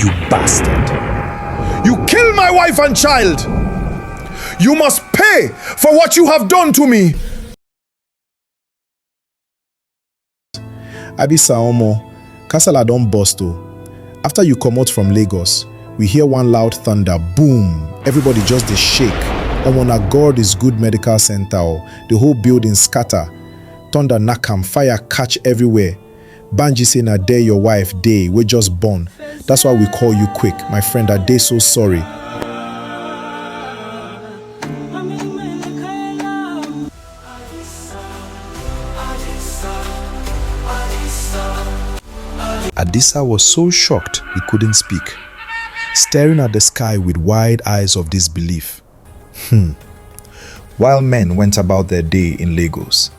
You bastard! You killed my wife and child! You must pay for what you have done to me! Adisa omo, kasala don burst o. After you comot from Lagos, we hear one loud thunder, boom. Everybody just dey shake. Omo na God is good medical center o. The whole building scatter. Thunder knack am, fire catch everywhere. Banji say na there your wife dey, we just born. That's why we call you quick. My friend, I dey so sorry. Adisa was so shocked he couldn't speak, staring at the sky with wide eyes of disbelief. While men went about their day in Lagos,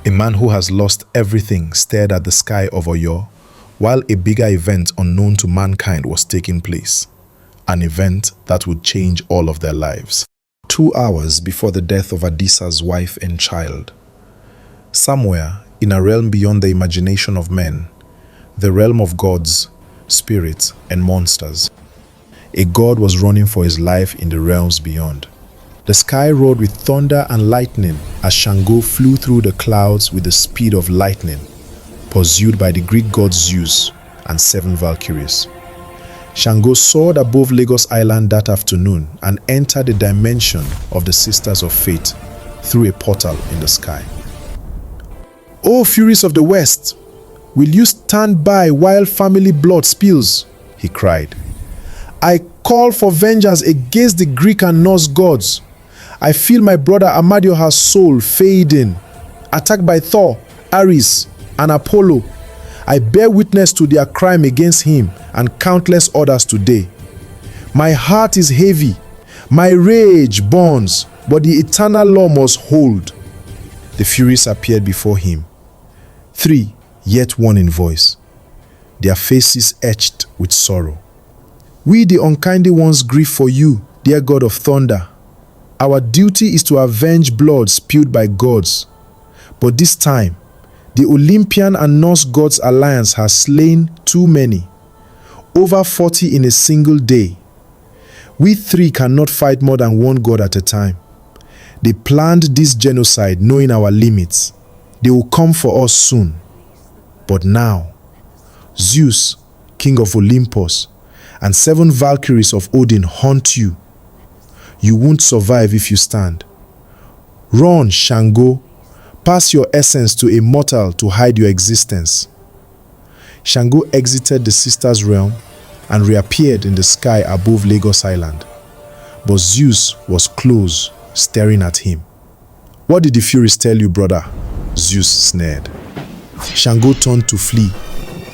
a man who has lost everything stared at the sky of Oyo, while a bigger event unknown to mankind was taking place, an event that would change all of their lives. 2 hours before the death of Adisa's wife and child, somewhere in a realm beyond the imagination of men, the realm of gods, spirits, and monsters, a god was running for his life in the realms beyond. The sky roared with thunder and lightning as Shango flew through the clouds with the speed of lightning, pursued by the Greek god Zeus and 7 Valkyries. Shango soared above Lagos Island that afternoon and entered the dimension of the Sisters of Fate through a portal in the sky. "Oh, Furies of the West! Will you stand by while family blood spills?" he cried. "I call for vengeance against the Greek and Norse gods. I feel my brother Amadioha's soul fading, attacked by Thor, Ares, and Apollo. I bear witness to their crime against him and countless others today. My heart is heavy, my rage burns, but the eternal law must hold." The Furies appeared before him, 3, yet one in voice, their faces etched with sorrow. "We the unkindly ones grieve for you, dear God of thunder. Our duty is to avenge blood spilled by gods. But this time, the Olympian and Norse gods alliance has slain too many, over 40 in a single day. We 3 cannot fight more than one god at a time. They planned this genocide knowing our limits. They will come for us soon. But now, Zeus, king of Olympus, and 7 Valkyries of Odin haunt you. You won't survive if you stand. Run, Shango. Pass your essence to a mortal to hide your existence." Shango exited the sisters' realm and reappeared in the sky above Lagos Island. But Zeus was close, staring at him. "What did the Furies tell you, brother?" Zeus sneered. Shango turned to flee.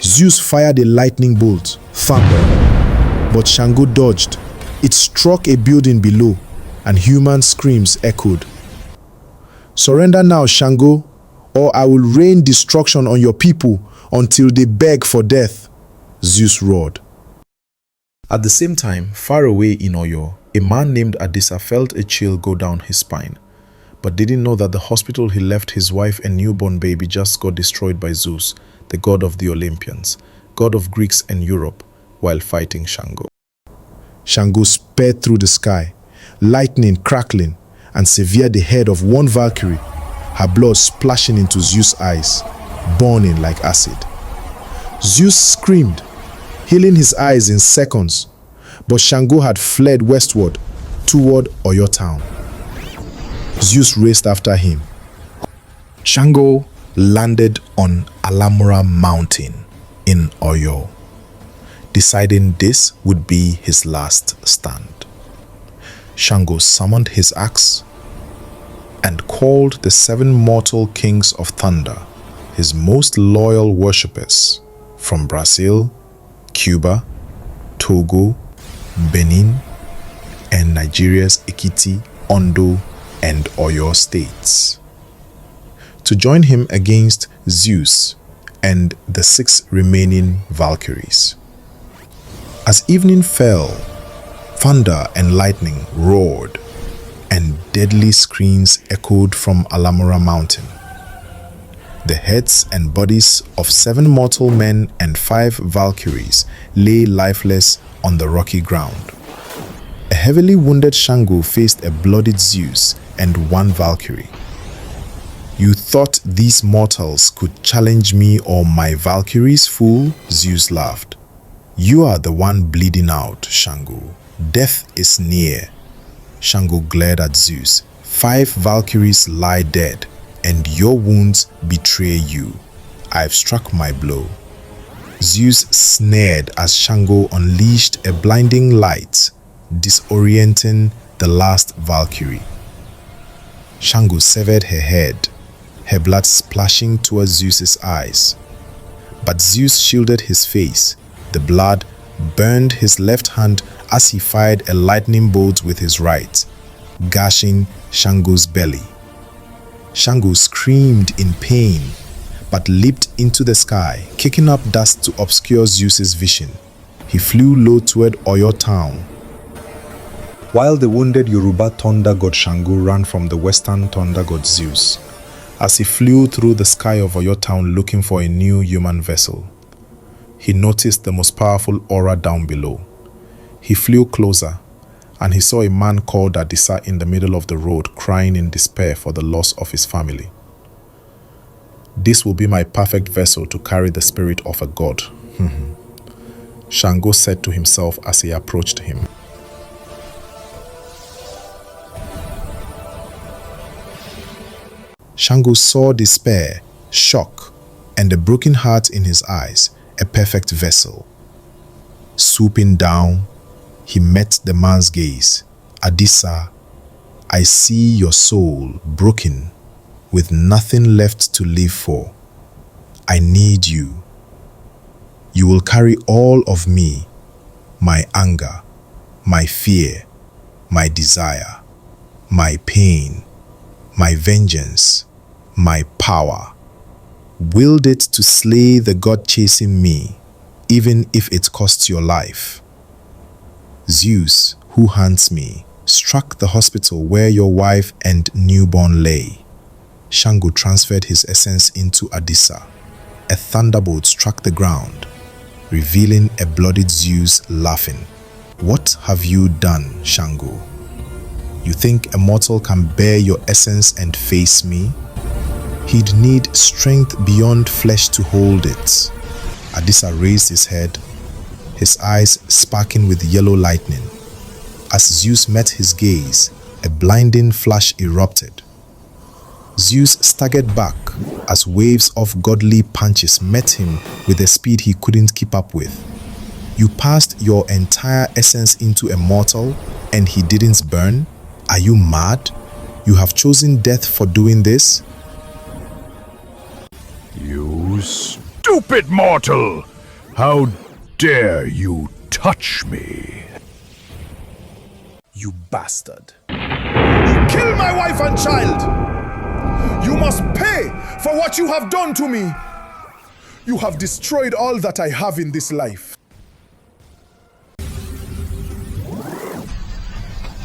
Zeus fired a lightning bolt, thunder. But Shango dodged. It struck a building below, and human screams echoed. "Surrender now, Shango, or I will rain destruction on your people until they beg for death," Zeus roared. At the same time, far away in Oyo, a man named Adisa felt a chill go down his spine, but didn't know that the hospital he left his wife and newborn baby just got destroyed by Zeus, the god of the Olympians, god of Greeks and Europe, while fighting Shango. Shango sped through the sky, lightning crackling, and severed the head of one Valkyrie, her blood splashing into Zeus' eyes, burning like acid. Zeus screamed, healing his eyes in seconds, but Shango had fled westward toward Oyo town. Zeus raced after him. Shango landed on Alamura Mountain in Oyo, deciding this would be his last stand. Shango summoned his axe and called the 7 mortal kings of thunder, his most loyal worshippers from Brazil, Cuba, Togo, Benin, and Nigeria's Ekiti, Ondo, and Oyo states, to join him against Zeus and the 6 remaining Valkyries. As evening fell, thunder and lightning roared, and deadly screams echoed from Alamura Mountain. The heads and bodies of 7 mortal men and 5 Valkyries lay lifeless on the rocky ground. A heavily wounded Shango faced a bloodied Zeus and 1 Valkyrie. You thought these mortals could challenge me or my Valkyries, fool? Zeus laughed. You are the one bleeding out, Shango. Death is near. Shango glared at Zeus. 5 Valkyries lie dead, and your wounds betray you. I've struck my blow. Zeus sneered as Shango unleashed a blinding light, disorienting the last Valkyrie. Shango severed her head, her blood splashing towards Zeus's eyes. But Zeus shielded his face. The blood burned his left hand as he fired a lightning bolt with his right, gashing Shango's belly. Shango screamed in pain, but leaped into the sky, kicking up dust to obscure Zeus's vision. He flew low toward Oyo town, while the wounded Yoruba thunder god Shango ran from the western thunder god Zeus, as he flew through the sky of Oyo town looking for a new human vessel. He noticed the most powerful aura down below. He flew closer, and he saw a man called Adisa in the middle of the road crying in despair for the loss of his family. This will be my perfect vessel to carry the spirit of a god, Shango said to himself as he approached him. Shango saw despair, shock, and a broken heart in his eyes, a perfect vessel. Swooping down, he met the man's gaze. Adisa, I see your soul broken, with nothing left to live for. I need you. You will carry all of me, my anger, my fear, my desire, my pain, my vengeance, my power. Wield it to slay the god chasing me, even if it costs your life. Zeus, who hunts me, struck the hospital where your wife and newborn lay. Shango transferred his essence into Adisa. A thunderbolt struck the ground, revealing a bloodied Zeus laughing. What have you done, Shango? You think a mortal can bear your essence and face me? He'd need strength beyond flesh to hold it. Adisa raised his head, his eyes sparking with yellow lightning. As Zeus met his gaze, a blinding flash erupted. Zeus staggered back as waves of godly punches met him with a speed he couldn't keep up with. You passed your entire essence into a mortal and he didn't burn? Are you mad? You have chosen death for doing this? You stupid mortal! How dare you touch me? You bastard. You killed my wife and child. You must pay for what you have done to me. You have destroyed all that I have in this life.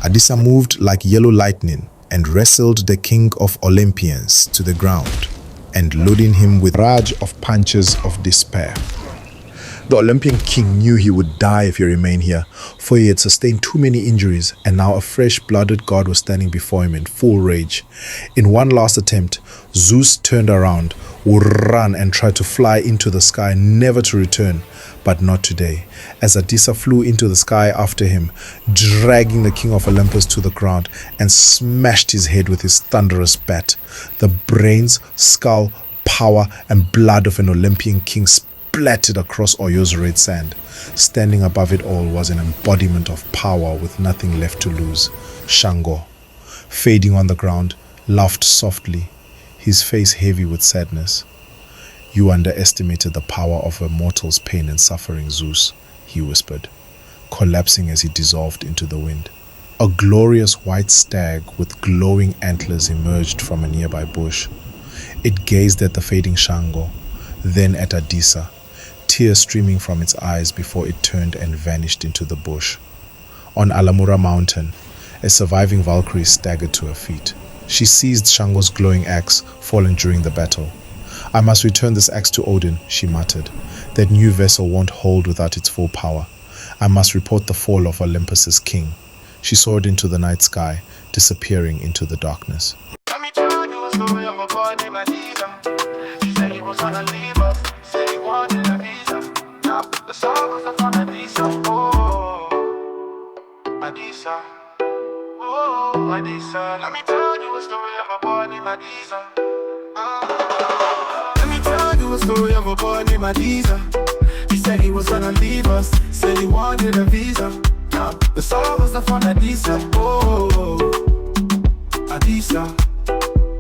Adisa moved like yellow lightning and wrestled the king of Olympians to the ground, and loading him with a barrage of punches of despair. The Olympian king knew he would die if he remained here, for he had sustained too many injuries, and now a fresh-blooded god was standing before him in full rage. In one last attempt, Zeus turned around, ran and tried to fly into the sky, never to return. But not today, as Adisa flew into the sky after him, dragging the king of Olympus to the ground and smashed his head with his thunderous bat. The brains, skull, power, and blood of an Olympian king splattered across Oyo's red sand. Standing above it all was an embodiment of power with nothing left to lose. Shango, fading on the ground, laughed softly, his face heavy with sadness. You underestimated the power of a mortal's pain and suffering, Zeus, he whispered, collapsing as he dissolved into the wind. A glorious white stag with glowing antlers emerged from a nearby bush. It gazed at the fading Shango, then at Adisa, tears streaming from its eyes before it turned and vanished into the bush. On Alamura Mountain, a surviving Valkyrie staggered to her feet. She seized Shango's glowing axe, fallen during the battle. I must return this axe to Odin, she muttered. That new vessel won't hold without its full power. I must report the fall of Olympus's king. She soared into the night sky, disappearing into the darkness. Let me tell you a story of a boy named Adisa. She said he was gonna leave us, said he wanted a visa. Now the song was up on Adisa. Oh, Adisa. Oh, Adisa. Let me tell you a story of a boy named Adisa. Let me tell you a story of a boy named Adisa. He said he was gonna leave us, said he wanted a visa. Now the song was up on Adisa. Oh, Adisa.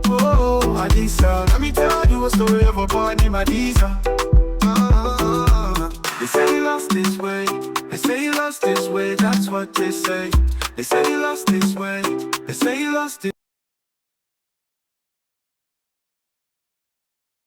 Oh, Adisa. Let me tell you a story of a boy named Adisa. They say he lost his way. They say he lost his way. That's what they say. They say he lost his way. They say he lost his